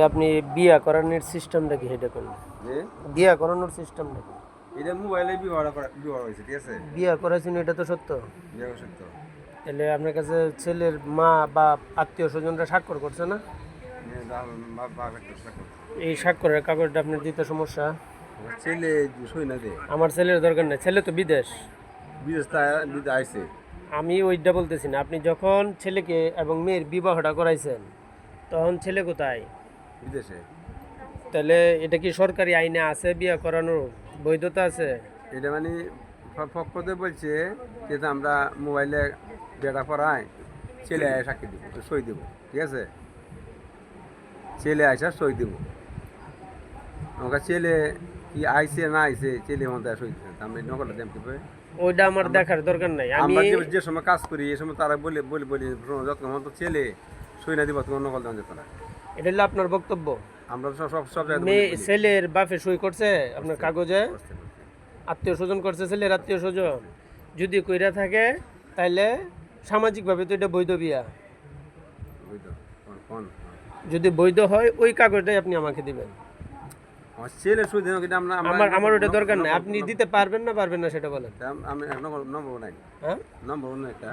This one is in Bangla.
আপনি বিয়া করানোর সিস্টেমটা কি এটা কোন যে বিয়া করানোর সিস্টেমটা কি? এটা মোবাইলে বিবাহ হয়েছে, ঠিক আছে? বিয়া করাইছেন এটা তো সত্য। বিবাহ সত্য। তাহলে আপনার কাছে ছেলের মা বা আত্মীয় স্বজনরা স্বাক্ষর করছে না? এই স্বাক্ষরের কাগজটা আপনার দিতে সমস্যা? ছেলে সই না দে, আমার ছেলের দরকার নেই, ছেলে তো বিদেশ। বিদেশ দিতে আইছে। আমি ওইটা বলতেছি না, আপনি যখন ছেলেকে এবং মেয়ের বিবাহটা করাইছেন তখন ছেলে কোথায়? বিদেশে। তাহলে এটা কি সরকারি আইনে আছে বিয়া করানোর বৈধতা আছে? এটা মানে পক্ষতে বলছে যে আমরা মোবাইলে ডেটা পড়াই, ছেলে আয় সাক্ষী দিব, সই দিব, ঠিক আছে? ছেলে আইসা সই দিব। আমাকে ছেলে কি আইছে না আইছে, ছেলে মধ্যে সই দিচ্ছে, আমি নকলটা দেম কি ভাই? ওইটা আমার দেখার দরকার নাই। আমি আমরা যে সময় কাজ করি এই সময় তারা বলে বলি বলি যত্ন মতো ছেলে সই না দিব, তোমার নকল দেওয়া যেত না। এটা হলো আপনার বক্তব্য। আমরা সব সব সব জায়গায় মেয়ে বলি। ছেলের বাপে সই করছে আপনার কাগজে? করছে, করছে। আত্মীয় স্বজন করছে, ছেলের আত্মীয় স্বজন যদি কইরা থাকে তাইলে সামাজিকভাবে তো এটা বৈধ বিয়া। বুঝতো? কোন যদি বৈধ হয় ওই কাগজটাই আপনি আমাকে দিবেন। আমার ছেলে সই দেন, কিন্তু আমরা আমার ওটা দরকার নাই। আপনি দিতে পারবেন না সেটা বলেন। আমি এক নম্বর নাই, হ্যাঁ, নম্বর অন্য একটা